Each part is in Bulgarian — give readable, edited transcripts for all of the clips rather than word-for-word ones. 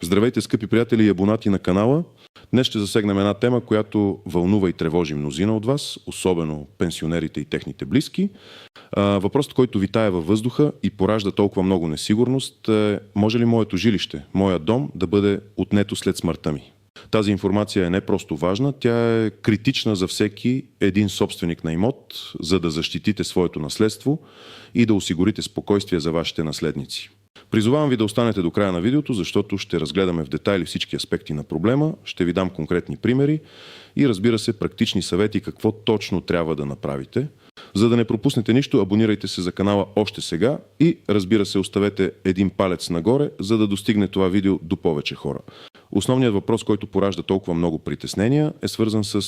Здравейте, скъпи приятели и абонати на канала! Днес ще засегнем една тема, която вълнува и тревожи мнозина от вас, особено пенсионерите и техните близки. Въпросът, който витае във въздуха и поражда толкова много несигурност е: може ли моето жилище, моят дом да бъде отнето след смъртта ми? Тази информация е не просто важна, тя е критична за всеки един собственик на имот, за да защитите своето наследство и да осигурите спокойствие за вашите наследници. Призовавам ви да останете до края на видеото, защото ще разгледаме в детайли всички аспекти на проблема, ще ви дам конкретни примери и, разбира се, практични съвети какво точно трябва да направите. За да не пропуснете нищо, абонирайте се за канала още сега и, разбира се, оставете един палец нагоре, за да достигне това видео до повече хора. Основният въпрос, който поражда толкова много притеснения, е свързан с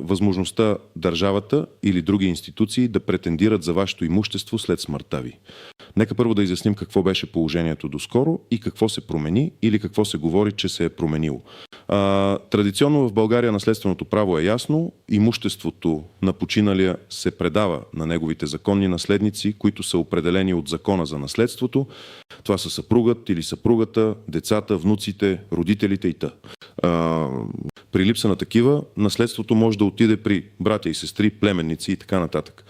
възможността държавата или други институции да претендират за вашето имущество след смъртта ви. Нека първо да изясним какво беше положението доскоро и какво се промени или какво се говори, че се е променило. Традиционно в България наследственото право е ясно. Имуществото на починалия се предава на неговите законни наследници, които са определени от Закона за наследството. Това са съпругът или съпругата, децата, внуците, родителите и т.н. При липса на такива, наследството може да отиде при братя и сестри, племенници и така нататък.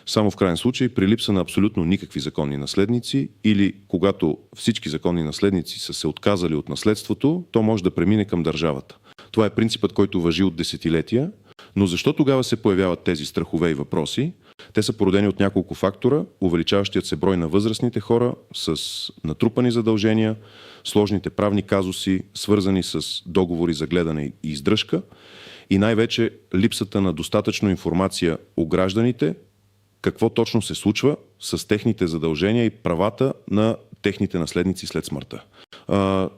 Само в крайен случай, при липса на абсолютно никакви законни наследници или когато всички законни наследници са се отказали от наследството, то може да премине към държавата. Това е принципът, който важи от десетилетия, но защо тогава се появяват тези страхове и въпроси? Те са породени от няколко фактора: увеличаващият се брой на възрастните хора с натрупани задължения, сложните правни казуси, свързани с договори за гледане и издръжка и най-вече липсата на достатъчно информация о гражданите, какво точно се случва с техните задължения и правата на техните наследници след смъртта.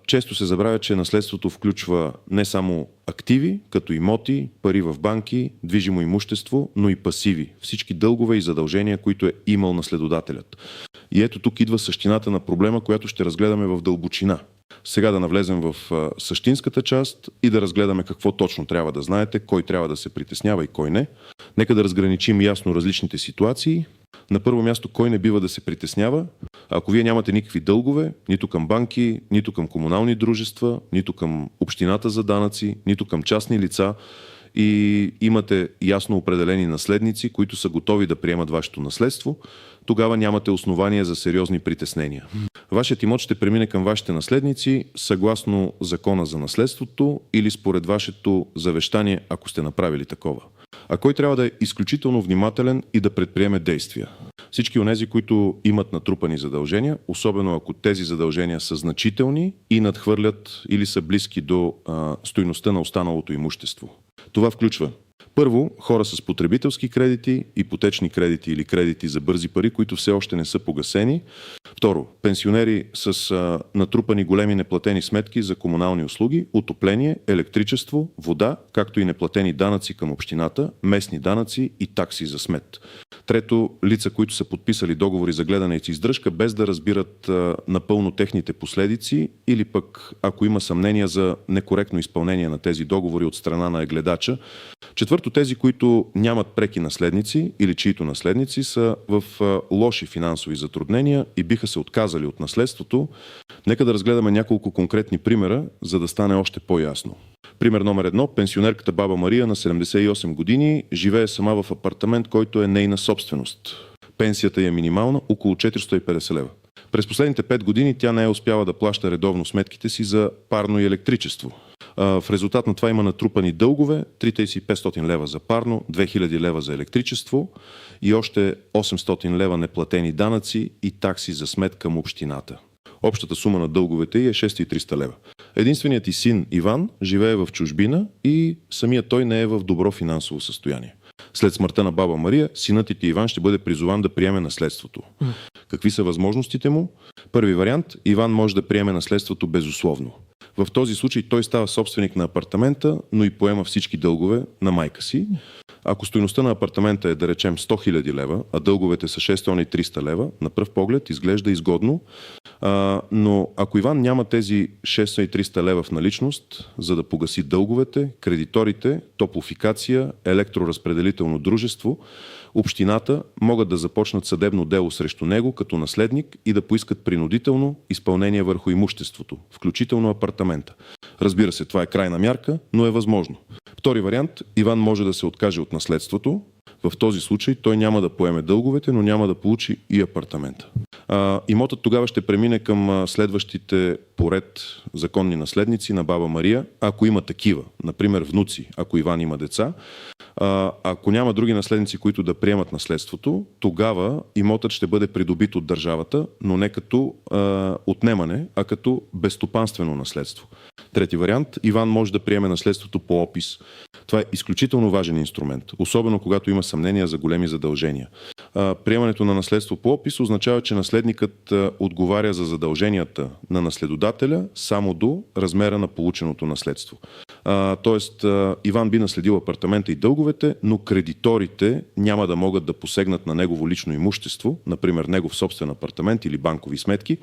Често се забравя, че наследството включва не само активи, като имоти, пари в банки, движимо имущество, но и пасиви, всички дългове и задължения, които е имал наследодателят. И ето тук идва същината на проблема, която ще разгледаме в дълбочина. Сега да навлезем в същинската част и да разгледаме какво точно трябва да знаете, кой трябва да се притеснява и кой не. Нека да разграничим ясно различните ситуации. На първо място, кой не бива да се притеснява? Ако вие нямате никакви дългове, нито към банки, нито към комунални дружества, нито към общината за данъци, нито към частни лица и имате ясно определени наследници, които са готови да приемат вашето наследство, тогава нямате основания за сериозни притеснения. Вашият имот ще премине към вашите наследници съгласно Закона за наследството или според вашето завещание, ако сте направили такова. А кой трябва да е изключително внимателен и да предприеме действия? Всички онези, които имат натрупани задължения, особено ако тези задължения са значителни и надхвърлят или са близки до стойността на останалото имущество. Това включва: първо, хора с потребителски кредити, ипотечни кредити или кредити за бързи пари, които все още не са погасени. Второ, пенсионери с натрупани големи неплатени сметки за комунални услуги, отопление, електричество, вода, както и неплатени данъци към общината, местни данъци и такси за смет. Трето, лица, които са подписали договори за гледане и издръжка, без да разбират напълно техните последици или пък ако има съмнения за некоректно изпълнение на тези договори от страна на гледача. Четвърто, тези, които нямат преки наследници или чието наследници са в лоши финансови затруднения и биха се отказали от наследството. Нека да разгледаме няколко конкретни примера, за да стане още по-ясно. Пример номер 1. Пенсионерката баба Мария на 78 години живее сама в апартамент, който е нейна собственост. Пенсията е минимална, около 450 лева. През последните 5 години тя не е успяла да плаща редовно сметките си за парно и електричество. В резултат на това има натрупани дългове: 3500 лева за парно, 2000 лева за електричество и още 800 лева неплатени данъци и такси за смет към общината. Общата сума на дълговете й е 6300 лева. Единственият й син Иван живее в чужбина и самият той не е в добро финансово състояние. След смъртта на баба Мария, синът ти Иван ще бъде призован да приеме наследството. Какви са възможностите му? Първи вариант: Иван може да приеме наследството безусловно. В този случай той става собственик на апартамента, но и поема всички дългове на майка си. Ако стойността на апартамента е, да речем, 100 000 лева, а дълговете са 600-300 лева, на пръв поглед изглежда изгодно, но ако Иван няма тези 600-300 лева в наличност, за да погаси дълговете, кредиторите, Топлофикация, електроразпределително дружество, общината могат да започнат съдебно дело срещу него като наследник и да поискат принудително изпълнение върху имуществото, включително апартамент. апартамента. Разбира се, това е крайна мярка, но е възможно. Втори вариант, Иван може да се откаже от наследството. В този случай той няма да поеме дълговете, но няма да получи и апартамента. Имотът тогава ще премине към следващите поред законни наследници на баба Мария, ако има такива, например внуци, ако Иван има деца. Ако няма други наследници, които да приемат наследството, тогава имотът ще бъде придобит от държавата, но не като отнемане, а като безстопанствено наследство. Трети вариант, Иван може да приеме наследството по опис. Това е изключително важен инструмент, особено когато има съмнения за големи задължения. Приемането на наследство по опис означава, че наследникът отговаря за задълженията на наследодателя само до размера на полученото наследство. Тоест, Иван би наследил апартамента и дълговете, но кредиторите няма да могат да посегнат на негово лично имущество, например негов собствен апартамент или банкови сметки,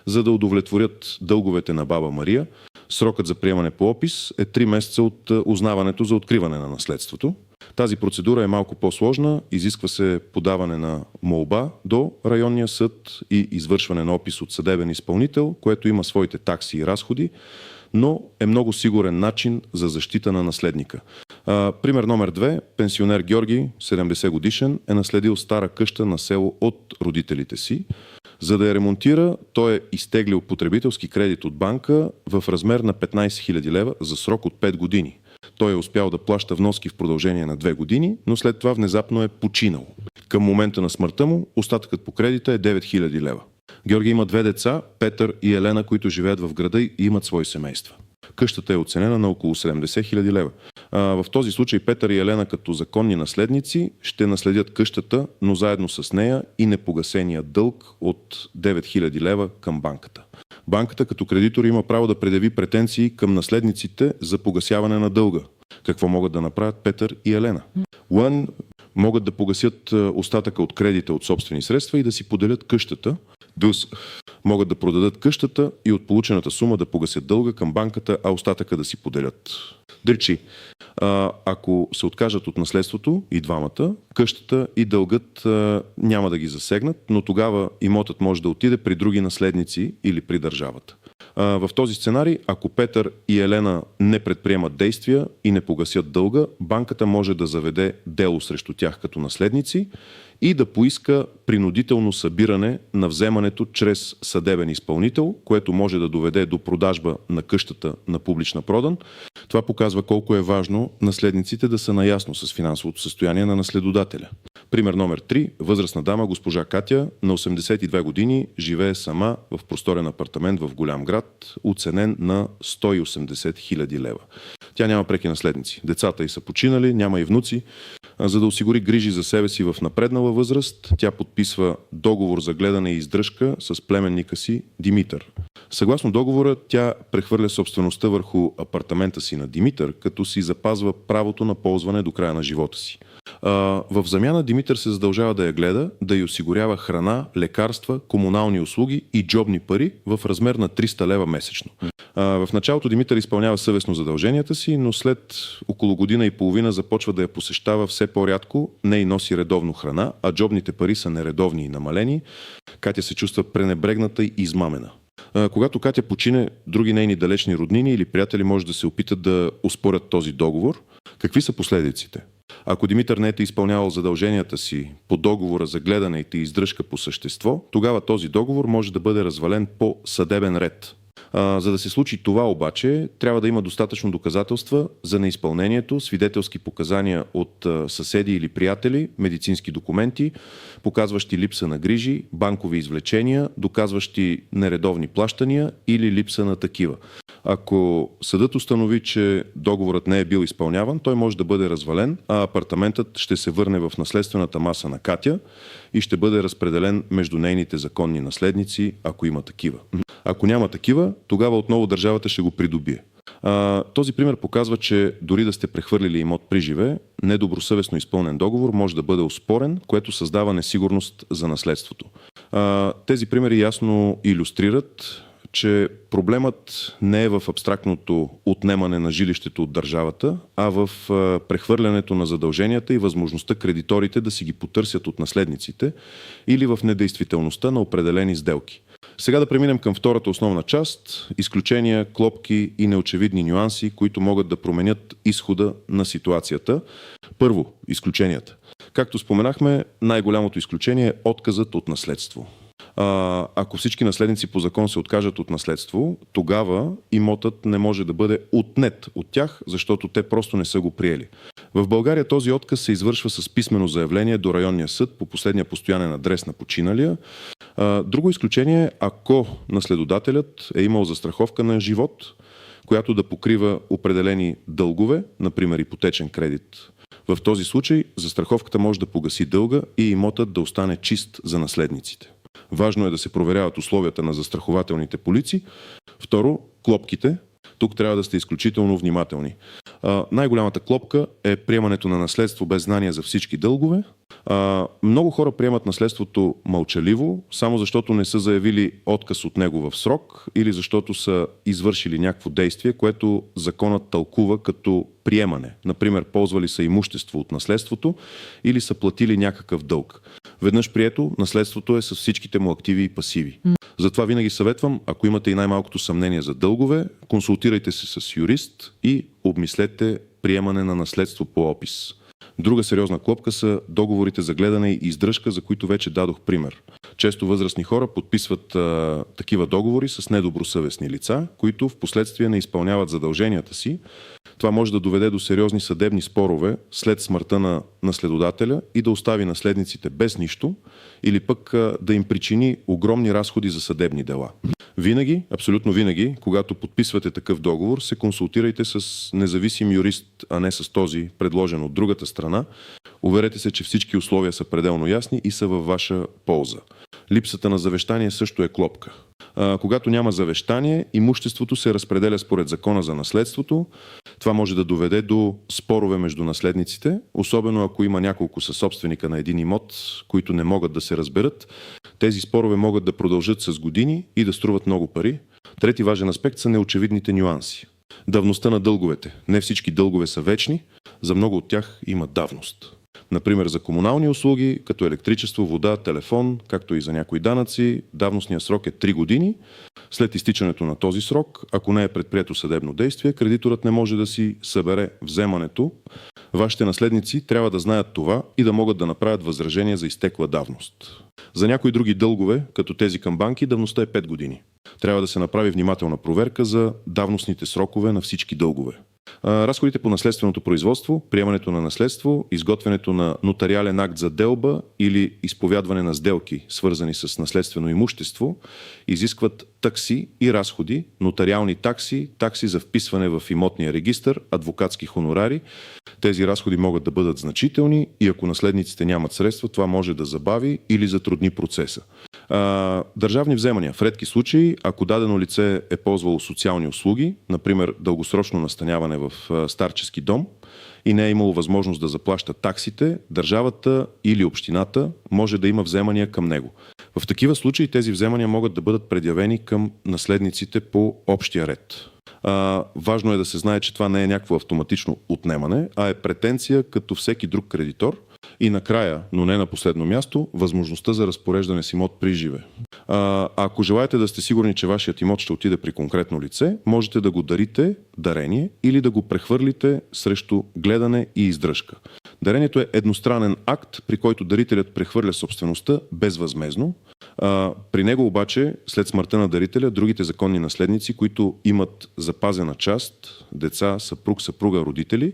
за да удовлетворят дълговете на баба Мария. Срокът за приемане по опис е 3 месеца от узнаването за откриване на наследството. Тази процедура е малко по-сложна, изисква се подаване на молба до районния съд и извършване на опис от съдебен изпълнител, което има своите такси и разходи, но е много сигурен начин за защита на наследника. Пример номер 2. Пенсионер Георги, 70 годишен, е наследил стара къща на село от родителите си. За да я ремонтира, той е изтеглил потребителски кредит от банка в размер на 15 000 лева за срок от 5 години. Той е успял да плаща вноски в продължение на 2 години, но след това внезапно е починал. Към момента на смъртта му остатъкът по кредита е 9 000 лева. Георги има 2 деца, Петър и Елена, които живеят в града и имат свои семейства. Къщата е оценена на около 70 000 лева. В този случай Петър и Елена като законни наследници ще наследят къщата, но заедно с нея и непогасения дълг от 9 000 лева към банката. Банката като кредитор има право да предяви претенции към наследниците за погасяване на дълга. Какво могат да направят Петър и Елена? Могат да погасят остатъка от кредита от собствени средства и да си поделят къщата. Могат да продадат къщата и от получената сума да погасят дълга към банката, а остатъка да си поделят. Дричи, ако се откажат от наследството и двамата, къщата и дългът няма да ги засегнат, но тогава имотът може да отиде при други наследници или при държавата. В този сценарий, ако Петър и Елена не предприемат действия и не погасят дълга, банката може да заведе дело срещу тях като наследници и да поиска принудително събиране на вземането чрез съдебен изпълнител, което може да доведе до продажба на къщата на публична продан. Това показва колко е важно наследниците да са наясно с финансовото състояние на наследодателя. Пример номер 3. Възрастна дама, госпожа Катя, на 82 години, живее сама в просторен апартамент в голям град, оценен на 180 000 лева. Тя няма преки наследници. Децата й са починали, няма и внуци. За да осигури грижи за себе си в напреднала възраст, тя подписва договор за гледане и издръжка с племенника си Димитър. Съгласно договора, тя прехвърля собствеността върху апартамента си на Димитър, като си запазва правото на ползване до края на живота си. В замяна Димитър се задължава да я гледа, да й осигурява храна, лекарства, комунални услуги и джобни пари в размер на 300 лева месечно. В началото Димитър изпълнява съвестно задълженията си, но след около година и половина започва да я посещава все по-рядко, не и носи редовно храна, а джобните пари са нередовни и намалени. Катя се чувства пренебрегната и измамена. Когато Катя почине, други нейни далечни роднини или приятели може да се опитат да оспорят този договор. Какви са последиците? Ако Димитър не е изпълнявал задълженията си по договора за гледане и издръжка по същество, тогава този договор може да бъде развален по съдебен ред. За да се случи това обаче, трябва да има достатъчно доказателства за неизпълнението, свидетелски показания от съседи или приятели, медицински документи, показващи липса на грижи, банкови извлечения, доказващи нередовни плащания или липса на такива. Ако съдът установи, че договорът не е бил изпълняван, той може да бъде развален, а апартаментът ще се върне в наследствената маса на Катя и ще бъде разпределен между нейните законни наследници, ако има такива. Ако няма такива, тогава отново държавата ще го придобие. Този пример показва, че дори да сте прехвърлили имот при живе, недобросъвестно изпълнен договор може да бъде оспорен, което създава несигурност за наследството. Тези примери ясно илюстрират, че проблемът не е в абстрактното отнемане на жилището от държавата, а в прехвърлянето на задълженията и възможността кредиторите да си ги потърсят от наследниците или в недействителността на определени сделки. Сега да преминем към втората основна част – изключения, клопки и неочевидни нюанси, които могат да променят изхода на ситуацията. Първо, изключенията. Както споменахме, най-голямото изключение е отказът от наследство. Ако всички наследници по закон се откажат от наследство, тогава имотът не може да бъде отнет от тях, защото те просто не са го приели. В България този отказ се извършва с писмено заявление до районния съд по последния постоянен адрес на починалия. Друго изключение е, ако наследодателят е имал застраховка на живот, която да покрива определени дългове, например ипотечен кредит. В този случай застраховката може да погаси дълга и имотът да остане чист за наследниците. Важно е да се проверяват условията на застрахователните полици. Второ, клопките. Тук трябва да сте изключително внимателни. Най-голямата клопка е приемането на наследство без знания за всички дългове. Много хора приемат наследството мълчаливо, само защото не са заявили отказ от него в срок или защото са извършили някакво действие, което законът тълкува като приемане. Например, ползвали са имущество от наследството или са платили някакъв дълг. Веднъж прието, наследството е с всичките му активи и пасиви. Затова винаги съветвам, ако имате и най-малкото съмнение за дългове, консултирайте се с юрист и обмислете приемане на наследство по опис. Друга сериозна клопка са договорите за гледане и издръжка, за които вече дадох пример. Често възрастни хора подписват такива договори с недобросъвестни лица, които в последствие не изпълняват задълженията си. Това може да доведе до сериозни съдебни спорове след смъртта на наследодателя и да остави наследниците без нищо, или пък да им причини огромни разходи за съдебни дела. Винаги, абсолютно винаги, когато подписвате такъв договор, се консултирайте с независим юрист, а не с този, предложен от другата страна. Уверете се, че всички условия са пределно ясни и са във ваша полза. Липсата на завещание също е клопка. Когато няма завещание, имуществото се разпределя според закона за наследството. Това може да доведе до спорове между наследниците, особено ако има няколко съсобственика на един имот, които не могат да се разберат. Тези спорове могат да продължат с години и да струват много пари. Трети важен аспект са неочевидните нюанси. Давността на дълговете. Не всички дългове са вечни, за много от тях има давност. Например, за комунални услуги, като електричество, вода, телефон, както и за някои данъци, давностният срок е 3 години. След изтичането на този срок, ако не е предприето съдебно действие, кредиторът не може да си събере вземането. Вашите наследници трябва да знаят това и да могат да направят възражение за изтекла давност. За някои други дългове, като тези към банки, давността е 5 години. Трябва да се направи внимателна проверка за давностните срокове на всички дългове. Разходите по наследственото производство, приемането на наследство, изготвянето на нотариален акт за делба или изповядване на сделки, свързани с наследствено имущество, изискват такси и разходи, нотариални такси, такси за вписване в имотния регистър, адвокатски хонорари. Тези разходи могат да бъдат значителни и ако наследниците нямат средства, това може да забави или затрудни процеса. Държавни вземания. В редки случаи, ако дадено лице е ползвало социални услуги, например дългосрочно настаняване в старчески дом и не е имало възможност да заплаща таксите, държавата или общината може да има вземания към него. В такива случаи тези вземания могат да бъдат предявени към наследниците по общия ред. Важно е да се знае, че това не е някакво автоматично отнемане, а е претенция като всеки друг кредитор. И накрая, но не на последно място, възможността за разпореждане с имот при живе. Ако желаете да сте сигурни, че вашият имот ще отиде при конкретно лице, можете да го дарите дарение или да го прехвърлите срещу гледане и издръжка. Дарението е едностранен акт, при който дарителят прехвърля собствеността безвъзмездно. При него обаче, след смъртта на дарителя, другите законни наследници, които имат запазена част, деца, съпруг, съпруга, родители,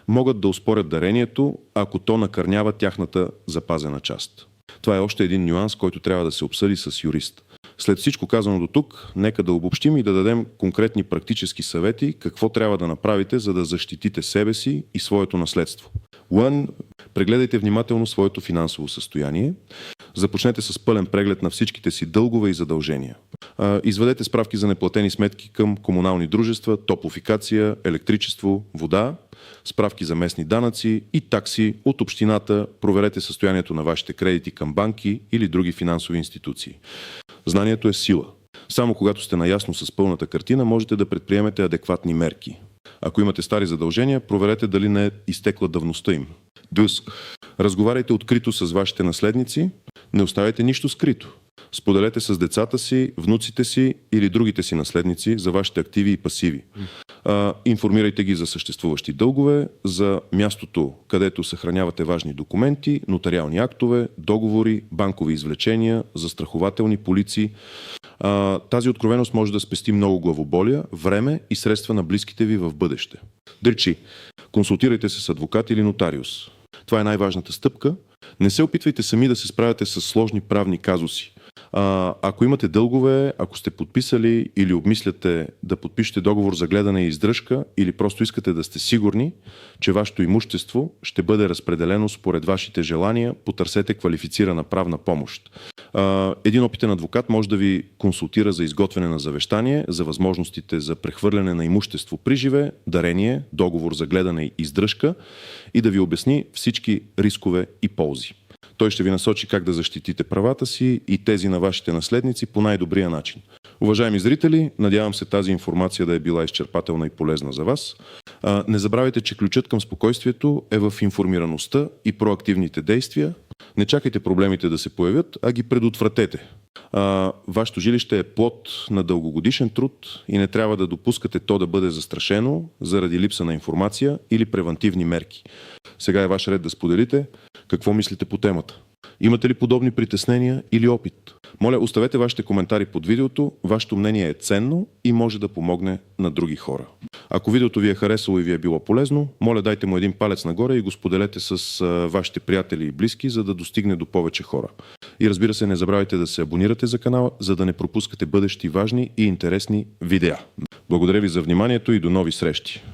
могат да оспорят дарението, ако то накърнява тяхната запазена част. Това е още един нюанс, който трябва да се обсъди с юрист. След всичко казано до тук, нека да обобщим и да дадем конкретни практически съвети какво трябва да направите, за да защитите себе си и своето наследство. 1. Прегледайте внимателно своето финансово състояние. Започнете с пълен преглед на всичките си дългове и задължения. Изведете справки за неплатени сметки към комунални дружества, топлофикация, електричество, вода, справки за местни данъци и такси от общината. Проверете състоянието на вашите кредити към банки или други финансови институции. Знанието е сила. Само когато сте наясно с пълната картина, можете да предприемете адекватни мерки. Ако имате стари задължения, проверете дали не е изтекла давността им. Разговаряйте открито с вашите наследници, не оставяйте нищо скрито. Споделете с децата си, внуците си или другите си наследници за вашите активи и пасиви. Информирайте ги за съществуващи дългове, за мястото, където съхранявате важни документи, нотариални актове, договори, банкови извлечения, застрахователни полици. Тази откровеност може да спести много главоболия, време и средства на близките ви в бъдеще. Дричи, консултирайте се с адвокат или нотариус. Това е най-важната стъпка. Не се опитвайте сами да се справяте с сложни правни казуси. Ако имате дългове, ако сте подписали или обмисляте да подпишете договор за гледане и издръжка или просто искате да сте сигурни, че вашето имущество ще бъде разпределено според вашите желания, потърсете квалифицирана правна помощ. Един опитен адвокат може да ви консултира за изготвяне на завещание, за възможностите за прехвърляне на имущество при живе, дарение, договор за гледане и издръжка и да ви обясни всички рискове и ползи. Той ще ви насочи как да защитите правата си и тези на вашите наследници по най-добрия начин. Уважаеми зрители, надявам се тази информация да е била изчерпателна и полезна за вас. Не забравяйте, че ключът към спокойствието е в информираността и проактивните действия. Не чакайте проблемите да се появят, а ги предотвратете. Вашето жилище е плод на дългогодишен труд и не трябва да допускате то да бъде застрашено заради липса на информация или превантивни мерки. Сега е ваш ред да споделите какво мислите по темата. Имате ли подобни притеснения или опит? Моля, оставете вашите коментари под видеото. Вашето мнение е ценно и може да помогне на други хора. Ако видеото ви е харесало и ви е било полезно, моля дайте му един палец нагоре и го споделете с вашите приятели и близки, за да достигне до повече хора. И разбира се, не забравяйте да се абонирате за канала, за да не пропускате бъдещи важни и интересни видеа. Благодаря ви за вниманието и до нови срещи!